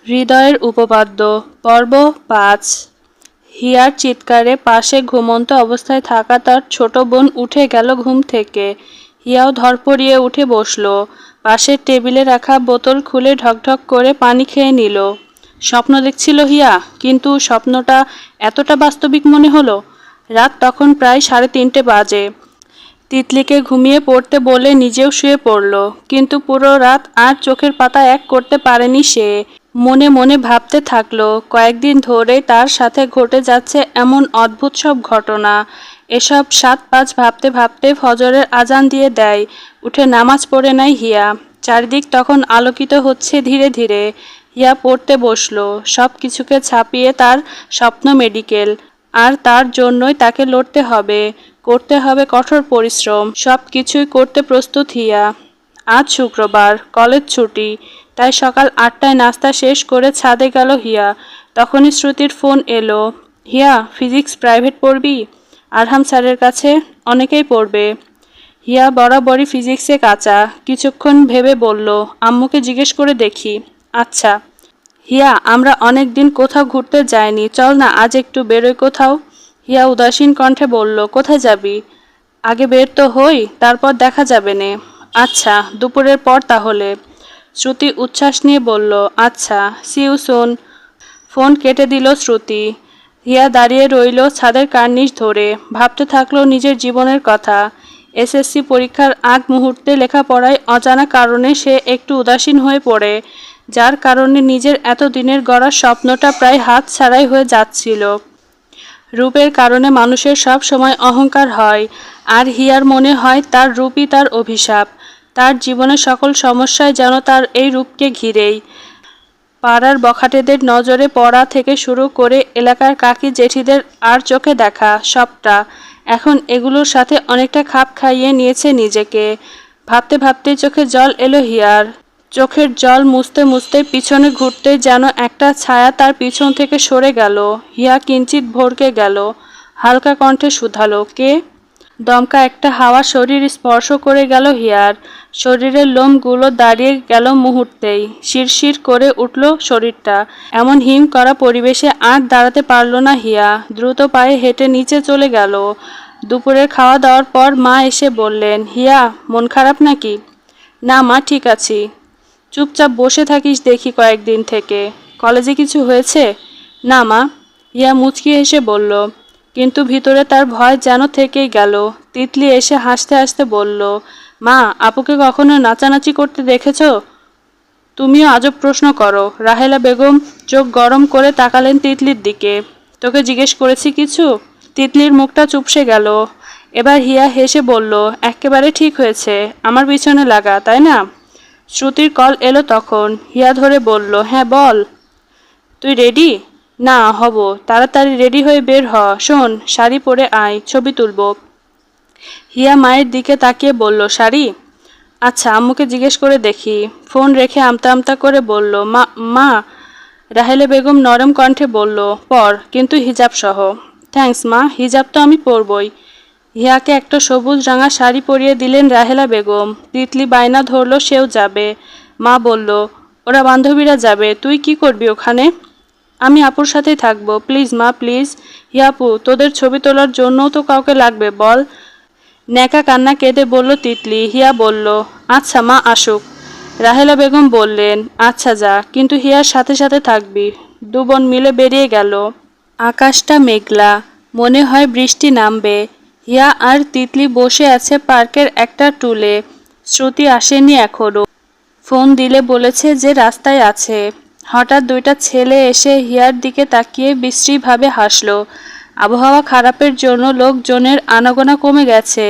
হৃদয়ের উপপাদ্য পর্ব ৫। হিয়ার চিৎকারে পাশে ঘুমন্ত অবস্থায় থাকা তার ছোট বোন উঠে গেল ঘুম থেকে। হিয়াও ধরপড়িয়ে উঠে বসল। পাশের টেবিলে রাখা বোতল খুলে ঢকঢক করে পানি খেয়ে নিল। স্বপ্ন দেখছিল হিয়া, কিন্তু স্বপ্নটা এতটা বাস্তবিক মনে হলো। রাত তখন প্রায় 3:30 বাজে। তিতলিকে ঘুমিয়ে পড়তে বলে নিজেও শুয়ে পড়ল, কিন্তু পুরো রাত আর চোখের পাতা এক করতে পারেনি সে। মনে মনে ভাবতে থাকলো, কয়েকদিন ধরেই তার সাথে ঘটে যাচ্ছে এমন অদ্ভুত সব ঘটনা। এসব 7-5 ভাবতে ভাবতে ফজরের আজান দিয়ে দেয়। উঠে নামাজ পড়ে নেয় হিয়া। চারিদিক তখন আলোকিত হচ্ছে ধীরে ধীরে। হিয়া পড়তে বসলো। সব কিছুকে ছাপিয়ে তার স্বপ্ন মেডিকেল, আর তার জন্যই তাকে লড়তে হবে, করতে হবে কঠোর পরিশ্রম। সব কিছুই করতে প্রস্তুত হিয়া। আজ শুক্রবার, কলেজ ছুটি, তাই সকাল 8টায় নাস্তা শেষ করে ছাদে গেল হিয়া। তখনই শ্রুতির ফোন এলো। হিয়া, ফিজিক্স প্রাইভেট পড়বি? আরহাম স্যারের কাছে অনেকেই পড়বে। হিয়া বরাবরই ফিজিক্সে কাঁচা। কিছুক্ষণ ভেবে বলল, আম্মুকে জিজ্ঞেস করে দেখি। আচ্ছা। হিয়া, আমরা অনেক দিন কোথাও ঘুরতে যাইনি, চল না আজ একটু বেরোই কোথাও। হিয়া উদাসীন কণ্ঠে বলল, কোথায় যাবি? আগে বের তো হই, তারপর দেখা যাবে নে। আচ্ছা, দুপুরের পর তাহলে। শ্রুতি উচ্ছ্বাস নিয়ে বলল, আচ্ছা, সি ইউ সুন। ফোন কেটে দিল শ্রুতি। হিয়া দাঁড়িয়ে রইল ছাদের কার্নিশ ধরে, ভাবতে থাকলো নিজের জীবনের কথা। এসএসসি পরীক্ষার আগ মুহূর্তে লেখাপড়ায় অজানা কারণে সে একটু উদাসীন হয়ে পড়ে, যার কারণে নিজের এতদিনের গড়া স্বপ্নটা প্রায় হাত ছাড়াই হয়ে যাচ্ছিল। রূপের কারণে মানুষের সব সময় অহংকার হয়, আর হিয়ার মনে হয় তার রূপই তার অভিশাপ। তার জীবনের সকল সমস্যায় যেন তার এই রূপকে ঘিরেই। পাড়ার বখাটেদের নজরে পড়া থেকে শুরু করে এলাকার কাকি জেঠিদের আর চোখে দেখা সবটা এখন এগুলোর সাথে অনেকটা খাপ খাইয়ে নিয়েছে নিজেকে। ভাবতে ভাবতে চোখে জল এলো হিয়ার। চোখের জল মুছতে মুছতে পিছনে ঘুরতে যেন একটা ছায়া তার পিছন থেকে সরে গেল। হিয়া কিঞ্চিত ভড়কে গেল। হালকা কণ্ঠে শুধালো, কে? দমকা একটা হাওয়া শরীর স্পর্শ করে গেল হিয়ার। শরীরের লোমগুলো দাঁড়িয়ে গেল মুহূর্তেই। শিরশির করে উঠল শরীরটা। এমন হিম করা পরিবেশে আর দাঁড়াতে পারল না হিয়া। দ্রুত পায়ে হেঁটে নিচে চলে গেল। দুপুরের খাওয়া দাওয়ার পর মা এসে বললেন, হিয়া, মন খারাপ নাকি? না মা, ঠিক আছি। চুপচাপ বসে থাকিস দেখি কয়েকদিন থেকে। কলেজে কিছু হয়েছে? না মা। হিয়া মুচকি হেসে বলল, কিন্তু ভিতরে তার ভয় যেন থেকেই গেল। তিতলি এসে হাসতে হাসতে বলল, মা, আপুকে কখনো নাচানাচি করতে দেখেছ? তুমিও আজব প্রশ্ন করো। রাহেলা বেগম চোখ গরম করে তাকালেন তিতলির দিকে। তোকে জিজ্ঞেস করেছি কিছু? তিতলির মুখটা চুপসে গেল। এবার হিয়া হেসে বলল, একেবারে ঠিক হয়েছে, আমার পিছনে লাগা, তাই না? শ্রুতির কল এলো তখন। হিয়া ধরে বলল, হ্যাঁ বল। তুই রেডি? না, হব। তাড়াতাড়ি রেডি হয়ে বের হ। শোন, শাড়ি পরে আয়, ছবি তুলব। হিয়া মায়ের দিকে তাকিয়ে বলল, শাড়ি? আচ্ছা, আম্মুকে জিজ্ঞেস করে দেখি। ফোন রেখে আমতা আমতা করে বলল, মা মা রাহেলা বেগম নরম কণ্ঠে বলল, পর, কিন্তু হিজাব সহ। থ্যাঙ্কস মা, হিজাব তো আমি পরবই। হিয়াকে একটা সবুজ রাঙা শাড়ি পরিয়ে দিলেন রাহেলা বেগম। তিতলি বায়না ধরল সেও যাবে। মা বলল, ওরা বান্ধবীরা যাবে, তুই কি করবি ওখানে? আমি আপুর সাথেই থাকবো, প্লিজ মা, প্লিজ। হিয়াপু, তোদের ছবি তোলার জন্যও তো কাউকে লাগবে, বল। ন্যাকা কান্না কেঁদে বলল তিতলি। হিয়া বলল, আচ্ছা মা, আসুক। রাহেলা বেগম বললেন, আচ্ছা যা, কিন্তু হিয়ার সাথে সাথে থাকবি। দু বোন মিলে বেরিয়ে গেল। আকাশটা মেঘলা, মনে হয় বৃষ্টি নামবে। হিয়া আর তিতলি বসে আছে পার্কের একটা টুলে। শ্রুতি আসেনি এখনো। ফোন দিলে বলেছে যে রাস্তায় আছে। হঠাৎ দুইটা ছেলে এসে হিয়ার দিকে তাকিয়ে বিশ্রীভাবে হাসল। আবহাওয়া খারাপের জন্য লোকজনের আনাগোনা কমে গেছে।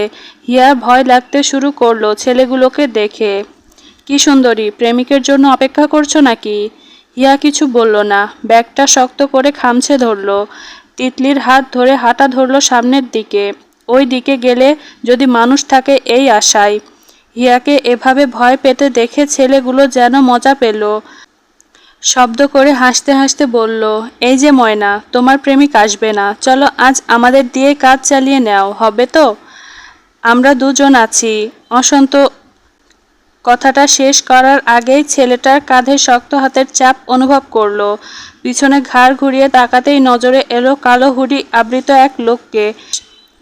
হিয়ার ভয় লাগতে শুরু করলো ছেলেগুলোকে দেখে। কি সুন্দরী, প্রেমিকের জন্য অপেক্ষা করছো নাকি? হিয়া কিছু বলল না, ব্যাগটা শক্ত করে খামছে ধরল। তিতলির হাত ধরে হাঁটা ধরল সামনের দিকে। ওই দিকে গেলে যদি মানুষ থাকে এই আশায়। হিয়াকে এভাবে ভয় পেতে দেখে ছেলেগুলো যেন মজা পেল। শব্দ করে হাসতে হাসতে বলল, এই যে ময়না, তোমার প্রেমিক আসবে না, চলো আজ আমাদের দিয়ে কাজ চালিয়ে নেও, হবে তো? আমরা দুজন আছি। কথাটা শেষ করার আগেই ছেলেটার কাঁধে শক্ত হাতের চাপ অনুভব করলো। পিছনে ঘাড় ঘুরিয়ে তাকাতেই নজরে এলো কালো হুডি আবৃত এক লোককে।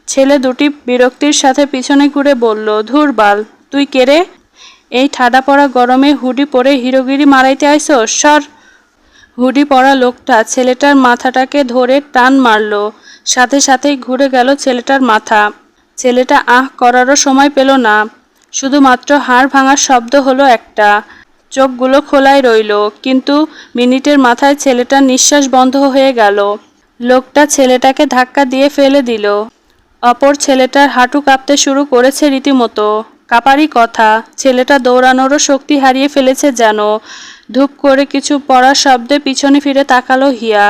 ছেলে দুটি বিরক্তির সাথে পিছনে ঘুরে বলল, ধুর বাল, তুই কে রে? এই ঠাডা পড়া গরমে হুডি পরে হিরোগিরি মারাইতে আইসোস? সর! হুডি পরা লোকটা ছেলেটার মাথাটাকে ধরে টান মারল। সাথে সাথেই ঘুরে গেল ছেলেটার মাথা। ছেলেটা আহ করারও সময় পেল না। শুধুমাত্র হাড় ভাঙার শব্দ হলো একটা। চোখগুলো খোলাই রইল, কিন্তু মিনিটের মাথায় ছেলেটার নিঃশ্বাস বন্ধ হয়ে গেল। লোকটা ছেলেটাকে ধাক্কা দিয়ে ফেলে দিল। অপর ছেলেটার হাঁটু কাঁপতে শুরু করেছে রীতিমতো। কাপারই কথা, ছেলেটা দৌড়ানোরও শক্তি হারিয়ে ফেলেছে যেন। ধূপ করে কিছু পড়ার শব্দে পিছনে ফিরে তাকালো হিয়া।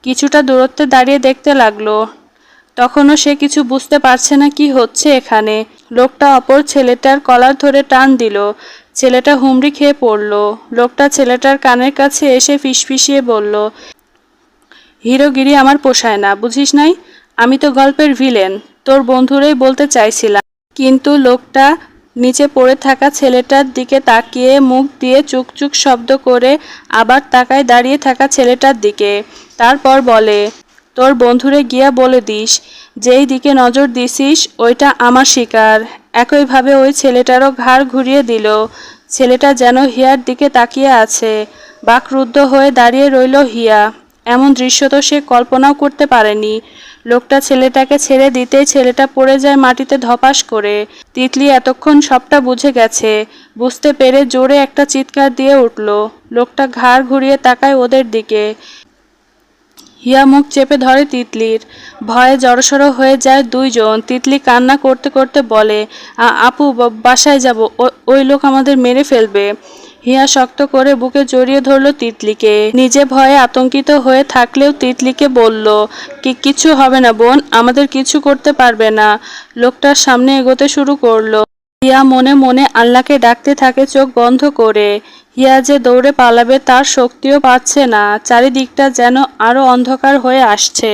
কিছুটা দূরত্বে দাঁড়িয়ে দেখতে লাগলো। তখনও সে কিছু বুঝতে পারছে না কি হচ্ছে এখানে। লোকটা অপর ছেলেটার কলার ধরে টান দিল। ছেলেটা হুমড়ি খেয়ে পড়ল। লোকটা ছেলেটার কানের কাছে এসে ফিসফিসিয়ে বলল, হিরোগিরি আমার পোষায় না, বুঝিস নাই? আমি তো গল্পের ভিলেন, তোর বন্ধুরাই বলতে চাইছিলাম। কিন্তু লোকটা নিচে পড়ে থাকা ছেলেটার দিকে তাকিয়ে মুখ দিয়ে চুকচুক শব্দ করে আবার তাকায় দাঁড়িয়ে থাকা ছেলেটার দিকে। তারপর বলে, তোর বন্ধুরে গিয়া বলে দিস, যেই দিকে নজর দিছিস ওইটা আমার শিকার। একইভাবে ওই ছেলেটারও ঘাড় ঘুরিয়ে দিল। ছেলেটা যেন হিয়ার দিকে তাকিয়ে আছে। বাকরুদ্ধ হয়ে দাঁড়িয়ে রইল হিয়া। এমন দৃশ্য তো সে কল্পনাও করতে পারেনি। লোকটা ছেলেটাকে ছেড়ে দিতেই ছেলেটা পড়ে যায় মাটিতে ধপাস করে। তিতলি এতক্ষণ সবটা বুঝে গেছে। বুঝতে পেরে জোরে একটা চিৎকার দিয়ে উঠল। লোকটা ঘাড় ঘুরিয়ে তাকায় ওদের দিকে। হিয়া মুখ চেপে ধরে তিতলির। ভয়ে জড়সড় হয়ে যায় দুইজন। তিতলি কান্না করতে করতে বলে, আপু বাসায় যাব, ওই লোক আমাদের মেরে ফেলবে। হিয়া শক্ত করে বুকে জড়িয়ে ধরল তিতলিকে। নিজে ভয়ে আতঙ্কিত হয়ে থাকলেও তিতলিকে বলল, কিছু হবে না বোন, আমাদের কিছু করতে পারবে না। লোকটার সামনে এগোতে শুরু করলো। হিয়া মনে মনে আল্লাহকে ডাকতে থাকে চোখ বন্ধ করে। হিয়া যে দৌড়ে পালাবে তার শক্তিও পাচ্ছে না। চারিদিকটা যেন আরো অন্ধকার হয়ে আসছে।